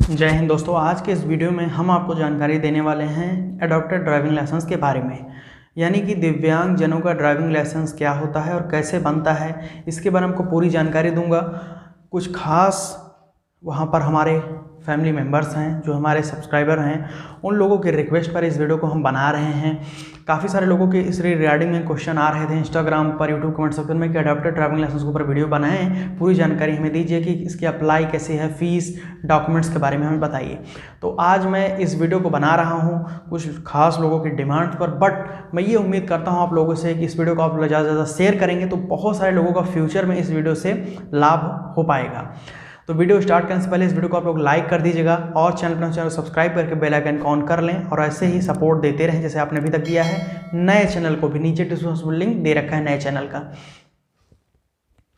जय हिंद दोस्तों। आज के इस वीडियो में हम आपको जानकारी देने वाले हैं एडॉप्टेड ड्राइविंग लाइसेंस के बारे में, यानी कि दिव्यांग जनों का ड्राइविंग लाइसेंस क्या होता है और कैसे बनता है, इसके बारे में आपको पूरी जानकारी दूंगा। कुछ खास वहाँ पर हमारे फैमिली मेम्बर्स हैं जो हमारे सब्सक्राइबर हैं, उन लोगों के रिक्वेस्ट पर इस वीडियो को हम बना रहे हैं। काफ़ी सारे लोगों के इस रिगार्डिंग में क्वेश्चन आ रहे थे इंस्टाग्राम पर, यूट्यूब कमेंट सेक्शन में कि अडॉप्टेड ड्राइविंग लाइसेंस के ऊपर वीडियो बनाएं, पूरी जानकारी हमें दीजिए कि इसकी अप्लाई कैसे है, फीस, डॉक्यूमेंट्स के बारे में हमें बताइए। तो आज मैं इस वीडियो को बना रहा हूँ कुछ खास लोगों की डिमांड पर, बट मैं ये उम्मीद करता हूँ आप लोगों से कि इस वीडियो को आप ज़्यादा से ज़्यादा शेयर करेंगे तो बहुत सारे लोगों का फ्यूचर में इस वीडियो से लाभ हो पाएगा। तो वीडियो स्टार्ट करने से पहले इस वीडियो को आप लोग लाइक कर दीजिएगा और चैनल सब्सक्राइब करके बेल आइकन को ऑन कर लें और ऐसे ही सपोर्ट देते रहें जैसे आपने अभी तक दिया है। नए चैनल को भी नीचे डिस्क्रिप्शन में लिंक दे रखा है नए चैनल का।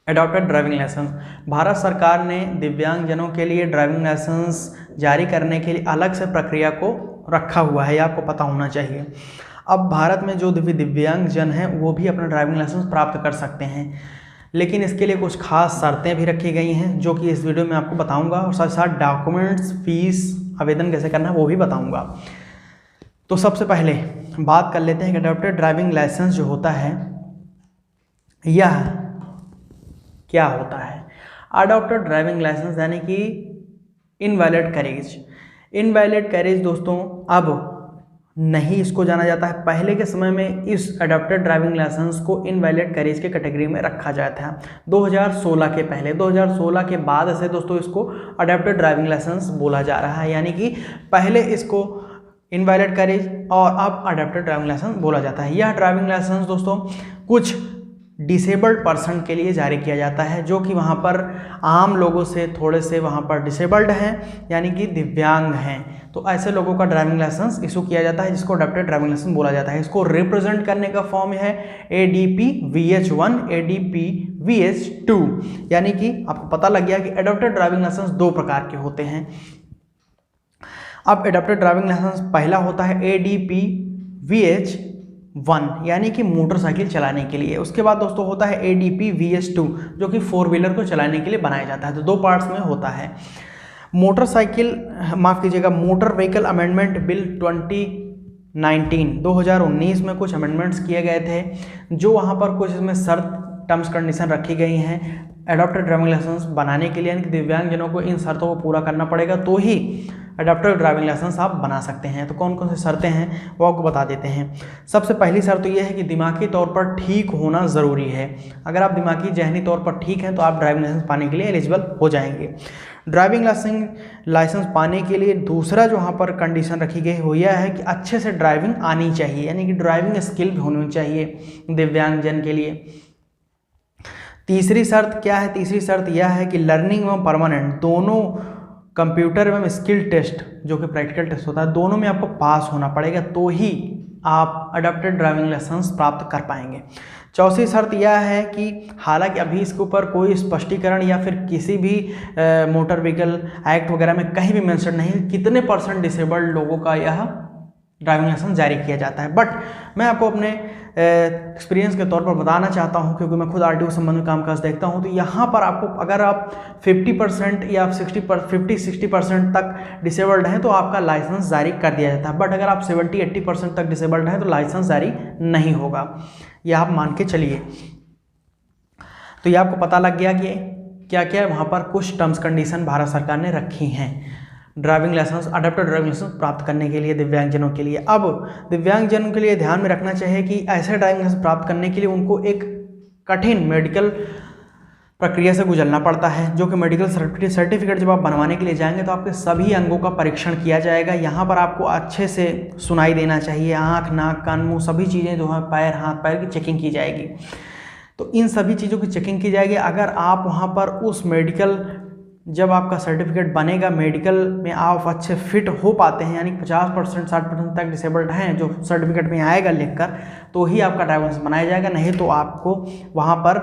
एडॉप्टेड ड्राइविंग लाइसेंस, भारत सरकार ने दिव्यांगजनों के लिए ड्राइविंग लाइसेंस जारी करने के लिए अलग से प्रक्रिया को रखा हुआ है, ये आपको पता होना चाहिए। अब भारत में जो दिव्यांगजन हैं वो भी अपना ड्राइविंग लाइसेंस प्राप्त कर सकते हैं, लेकिन इसके लिए कुछ खास शर्तें भी रखी गई हैं जो कि इस वीडियो में आपको बताऊंगा, और साथ साथ डॉक्यूमेंट्स, फीस, आवेदन कैसे करना है वो भी बताऊंगा। तो सबसे पहले बात कर लेते हैं कि अडॉप्टेड ड्राइविंग लाइसेंस जो होता है यह क्या होता है। अडॉप्टेड ड्राइविंग लाइसेंस यानी कि इनवैलिड कैरेज। इनवैलिड कैरेज दोस्तों अब नहीं इसको जाना जाता है। पहले के समय में इस अडॉप्टेड ड्राइविंग लाइसेंस को इनवैलिड कैरेज के कैटेगरी में रखा जाता है 2016 के पहले। 2016 के बाद से दोस्तों इसको अडॉप्टेड ड्राइविंग लाइसेंस बोला जा रहा है, यानी कि पहले इसको इनवैलिड कैरेज और अब अडॉप्टेड ड्राइविंग लाइसेंस बोला जाता है। यह ड्राइविंग लाइसेंस दोस्तों कुछ डिसेबल्ड पर्सन के लिए जारी किया जाता है जो कि वहाँ पर आम लोगों से थोड़े से वहाँ पर डिसेबल्ड हैं, यानी कि दिव्यांग हैं। तो ऐसे लोगों का ड्राइविंग लाइसेंस इशू किया जाता है जिसको अडॉप्टेड ड्राइविंग लाइसेंस बोला जाता है। इसको रिप्रेजेंट करने का फॉर्म है ADP VH1 ADP VH2, यानी कि आपको पता लग गया कि अडॉप्टेड ड्राइविंग लाइसेंस दो प्रकार के होते हैं। अब अडॉप्टेड ड्राइविंग लाइसेंस पहला होता है ADP VH1 यानी कि मोटरसाइकिल चलाने के लिए। उसके बाद दोस्तों होता है ADP VH2 जो कि 4 व्हीलर को चलाने के लिए बनाया जाता है। तो दो पार्ट्स में होता है। मोटरसाइकिल, माफ़ कीजिएगा, मोटर व्हीकल अमेंडमेंट बिल 2019 में कुछ अमेंडमेंट्स किए गए थे जो वहाँ पर कुछ इसमें शर्त, टर्म्स कंडीशन रखी गई हैं एडॉप्टेड ड्राइविंग लाइसेंस बनाने के लिए, यानी कि दिव्यांगजनों को इन शर्तों को पूरा करना पड़ेगा तो ही एडॉप्टेड ड्राइविंग लाइसेंस आप बना सकते हैं। तो कौन कौन सी शर्तें हैं वो आपको बता देते हैं। सबसे पहली शर्त तो ये है कि दिमागी तौर पर ठीक होना ज़रूरी है। अगर आप दिमागी जहनी तौर पर ठीक हैं तो आप ड्राइविंग लाइसेंस पाने के लिए एलिजिबल हो जाएंगे। ड्राइविंग लाइसेंस पाने के लिए दूसरा जो वहाँ पर कंडीशन रखी गई वो यह है कि अच्छे से ड्राइविंग आनी चाहिए, यानी कि ड्राइविंग स्किल होनी चाहिए दिव्यांगजन के लिए। तीसरी शर्त क्या है? तीसरी शर्त यह है कि लर्निंग एवं परमानेंट दोनों, कंप्यूटर एवं स्किल टेस्ट जो कि प्रैक्टिकल टेस्ट होता है, दोनों में आपको पास होना पड़ेगा तो ही आप अडॉप्टेड ड्राइविंग लाइसेंस प्राप्त कर पाएंगे। चौथी शर्त यह है कि हालांकि अभी इसके ऊपर कोई स्पष्टीकरण या फिर किसी भी मोटर व्हीकल एक्ट वगैरह में कहीं भी मेंशन नहीं कितने % डिसेबल्ड लोगों का यह ड्राइविंग लाइसेंस जारी किया जाता है। बट मैं आपको अपने एक्सपीरियंस के तौर पर बताना चाहता हूं, क्योंकि मैं खुद RTO संबंधित कामकाज देखता हूं, तो यहाँ पर आपको अगर आप 50% या 50-60% तक डिसेबल्ड हैं तो आपका लाइसेंस जारी कर दिया जाता है। बट अगर आप 70-80% तक डिसेबल्ड हैं तो लाइसेंस जारी नहीं होगा, यह आप मान के चलिए। तो ये आपको पता लग गया कि क्या क्या वहाँ पर कुछ टर्म्स कंडीशन भारत सरकार ने रखी हैं driving licence, adopted driving licence प्राप्त करने के लिए दिव्यांगजनों के लिए। अब दिव्यांगजनों के लिए ध्यान में रखना चाहिए कि ऐसे ड्राइविंग लाइसेंस प्राप्त करने के लिए उनको एक कठिन मेडिकल प्रक्रिया से गुजरना पड़ता है, जो कि मेडिकल सर्टिफिकेट जब आप बनवाने के लिए जाएंगे तो आपके सभी अंगों का परीक्षण किया जाएगा। यहाँ पर आपको अच्छे से सुनाई देना चाहिए, आँख, नाक, कान, मुँह, सभी चीज़ें जो है, पैर, हाथ पैर की चेकिंग की जाएगी। तो इन सभी चीज़ों की चेकिंग की जाएगी। अगर आप वहाँ पर उस मेडिकल, जब आपका सर्टिफिकेट बनेगा मेडिकल में आप अच्छे फिट हो पाते हैं, यानी 50% 60% तक डिसेबल्ड हैं जो सर्टिफिकेट में आएगा लिखकर, तो ही आपका ड्राइविंग लाइसेंस बनाया जाएगा। नहीं तो आपको वहाँ पर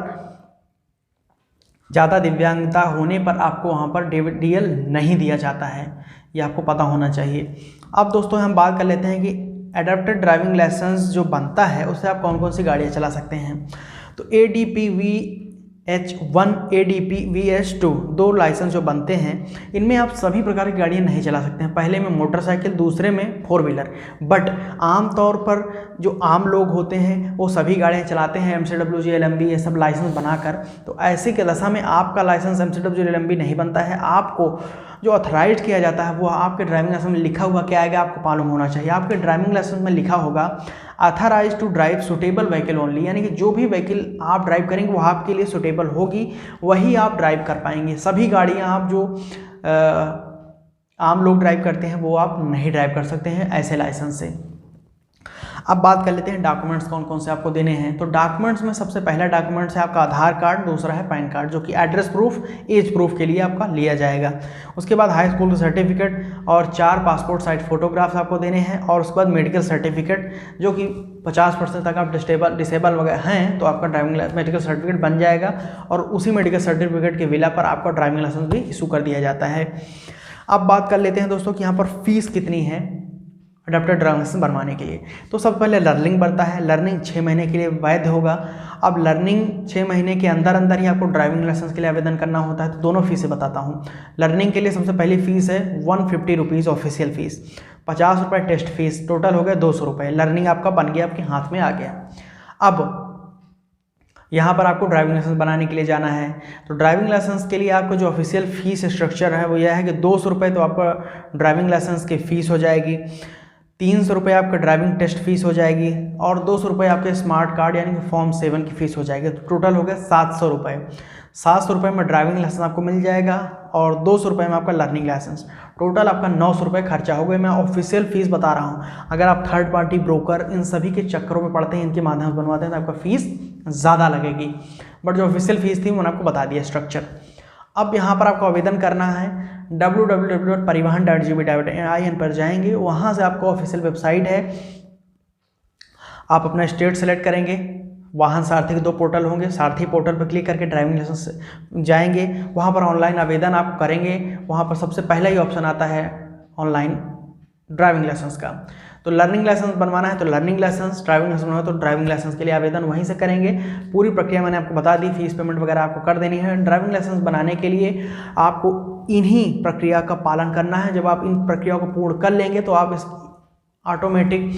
ज़्यादा दिव्यांगता होने पर आपको वहाँ पर DL नहीं दिया जाता है, ये आपको पता होना चाहिए। अब दोस्तों हम बात कर लेते हैं कि एडॉप्टेड ड्राइविंग लाइसेंस जो बनता है उससे आप कौन कौन सी गाड़ियाँ चला सकते हैं। तो ADP H1 ADP VS2 2 licence जो बनते हैं, इनमें आप सभी प्रकार की गाड़ियाँ नहीं चला सकते हैं। पहले में मोटरसाइकिल, दूसरे में 4 व्हीलर। बट आम तौर पर जो आम लोग होते हैं वो सभी गाड़ियाँ चलाते हैं MCWG LMB ये सब लाइसेंस बनाकर। तो ऐसी के दशा में आपका लाइसेंस MCWG LMB नहीं बनता है। आपको जो ऑथराइज किया जाता है वो आपके ड्राइविंग लाइसेंस में लिखा हुआ क्या आएगा आपको मालूम होना चाहिए। आपके ड्राइविंग लाइसेंस में लिखा होगा authorise to drive suitable vehicle only, यानी कि जो भी व्हीकल आप ड्राइव करेंगे वो आपके लिए सुटेबल होगी, वही आप ड्राइव कर पाएंगे। सभी गाड़ियां आप जो आम लोग ड्राइव करते हैं वो आप नहीं ड्राइव कर सकते हैं ऐसे लाइसेंस से। अब बात कर लेते हैं डॉक्यूमेंट्स कौन कौन से आपको देने हैं। तो डॉक्यूमेंट्स में सबसे पहला डॉक्यूमेंट्स है आपका आधार कार्ड, दूसरा है पैन कार्ड, जो कि एड्रेस प्रूफ, एज प्रूफ के लिए आपका लिया जाएगा। उसके बाद हाई स्कूल का सर्टिफिकेट और 4 पासपोर्ट साइज फोटोग्राफ्स आपको देने हैं। और उसके बाद मेडिकल सर्टिफिकेट, जो कि 50% तक आप डिसेबल वगैरह हैं तो आपका ड्राइविंग मेडिकल सर्टिफिकेट बन जाएगा, और उसी मेडिकल सर्टिफिकेट के विला पर आपका ड्राइविंग लाइसेंस भी इशू कर दिया जाता है। अब बात कर लेते हैं दोस्तों कि यहाँ पर फीस कितनी है अडॉप्टेड ड्राइविंग लाइसेंस बनवाने के लिए। तो सबसे पहले लर्निंग बढ़ता है। लर्निंग 6 महीने के लिए वैध होगा। अब लर्निंग 6 महीने के अंदर अंदर ही आपको ड्राइविंग लाइसेंस के लिए आवेदन करना होता है। तो दोनों फीसें बताता हूँ। लर्निंग के लिए सबसे पहली फ़ीस है 150 रुपीज़ ऑफिशियल फ़ीस, 50 रुपये टेस्ट फीस, टोटल हो गए 200 रुपये। लर्निंग आपका बन गया, आपके हाथ में आ गया। अब यहाँ पर आपको ड्राइविंग लाइसेंस बनाने के लिए जाना है। तो ड्राइविंग लाइसेंस के लिए आपको जो ऑफिशियल फ़ीस स्ट्रक्चर है वो यह है कि 200 रुपये तो आपका ड्राइविंग लाइसेंस की फ़ीस हो जाएगी, 300 रुपये आपका ड्राइविंग टेस्ट फीस हो जाएगी, और 200 रुपये आपके स्मार्ट कार्ड यानी कि फॉर्म 7 की फ़ीस हो जाएगी। तो टोटल हो गया 700 रुपये। 700 रुपये में ड्राइविंग लाइसेंस आपको मिल जाएगा और 200 रुपये में आपका लर्निंग लाइसेंस। टोटल आपका 900 रुपये खर्चा हो गया। मैं ऑफिशियल फ़ीस बता रहा हूँ। अगर आप थर्ड पार्टी ब्रोकर इन सभी के चक्करों में पड़ते हैं, इनके माध्यम से बनवाते हैं, तो आपका फ़ीस ज़्यादा लगेगी। बट जो ऑफिशियल फ़ीस थी मैंने आपको बता दिया स्ट्रक्चर। अब यहाँ पर आपको आवेदन करना है www.parivahan.gov.in पर जाएंगे। वहाँ से आपको ऑफिशियल वेबसाइट है, आप अपना स्टेट सेलेक्ट करेंगे। वाहन सारथी के 2 पोर्टल होंगे। सारथी पोर्टल पर क्लिक करके ड्राइविंग लाइसेंस जाएंगे, वहाँ पर ऑनलाइन आवेदन आप करेंगे। वहाँ पर सबसे पहला ही ऑप्शन आता है ऑनलाइन ड्राइविंग लाइसेंस का। तो लर्निंग लाइसेंस बनवाना है तो लर्निंग लाइसेंस, ड्राइविंग लाइसेंस बनवाना है तो ड्राइविंग लाइसेंस के लिए आवेदन वहीं से करेंगे। पूरी प्रक्रिया मैंने आपको बता दी, फीस पेमेंट वगैरह आपको कर देनी है। ड्राइविंग लाइसेंस बनाने के लिए आपको इन्हीं प्रक्रिया का पालन करना है। जब आप इन प्रक्रियाओं को पूर्ण कर लेंगे तो आप इस ऑटोमेटिक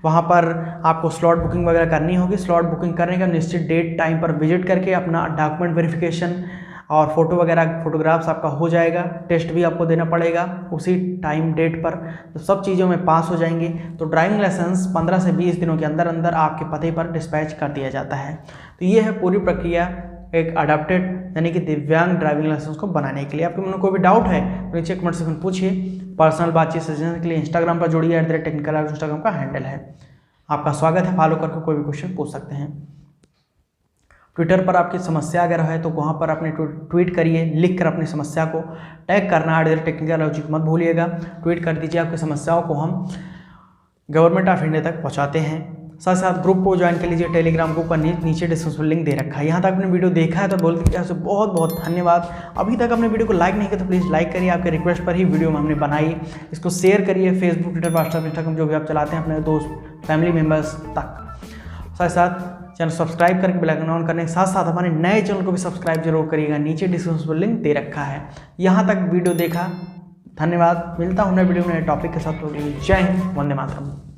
वहाँ पर आपको स्लॉट बुकिंग वगैरह करनी होगी। स्लॉट बुकिंग करने का निश्चित डेट टाइम पर विजिट करके अपना डॉक्यूमेंट वेरिफिकेशन और फोटो वगैरह फोटोग्राफ्स आपका हो जाएगा। टेस्ट भी आपको देना पड़ेगा उसी टाइम डेट पर। तो सब चीज़ों में पास हो जाएंगे तो ड्राइविंग लाइसेंस 15 से 20 दिनों के अंदर अंदर आपके पते पर डिस्पैच कर दिया जाता है। तो ये है पूरी प्रक्रिया एक अडॉप्टेड यानी कि दिव्यांग ड्राइविंग लाइसेंस को बनाने के लिए। आपके मन में कोई भी डाउट है तो नीचे कमेंट सेक्शन में पूछिए। पर्सनल बातचीत सजेशन के लिए इंस्टाग्राम पर जुड़िए, @technical इंस्टाग्राम का हैंडल है। आपका स्वागत है, फॉलो करके कोई भी क्वेश्चन पूछ सकते हैं। ट्विटर पर आपकी समस्या अगर है तो वहाँ पर अपने ट्वीट करिए, लिख कर अपनी समस्या को टैग करना @technicallogic मत भूलिएगा। ट्वीट कर दीजिए, आपकी समस्याओं को हम गवर्नमेंट ऑफ इंडिया तक पहुँचाते हैं। साथ साथ ग्रुप को ज्वाइन कर लीजिए, टेलीग्राम ग्रुप का नीचे डिस्क्रिप्शन लिंक दे रखा है। यहाँ तक आपने वीडियो देखा है तो बोल दीजिए आपसे बहुत बहुत धन्यवाद। अभी तक आपने वीडियो को लाइक नहीं किया तो प्लीज़ लाइक करिए, आपके रिक्वेस्ट पर ही वीडियो में हमने बनाई। इसको शेयर करिए फेसबुक, ट्विटर, व्हाट्सएप, इंस्टाग्राम जो भी आप चलाते हैं अपने दोस्त फैमिली मेम्बर्स तक। साथ साथ चैनल सब्सक्राइब करके बेल आइकन ऑन करने के साथ साथ हमारे नए चैनल को भी सब्सक्राइब जरूर करिएगा, नीचे डिस्क्रिप्शन लिंक दे रखा है। यहाँ तक वीडियो देखा, धन्यवाद। मिलता हूँ नए वीडियो में नए टॉपिक के साथ। जय हिंद, वंदे मातरम।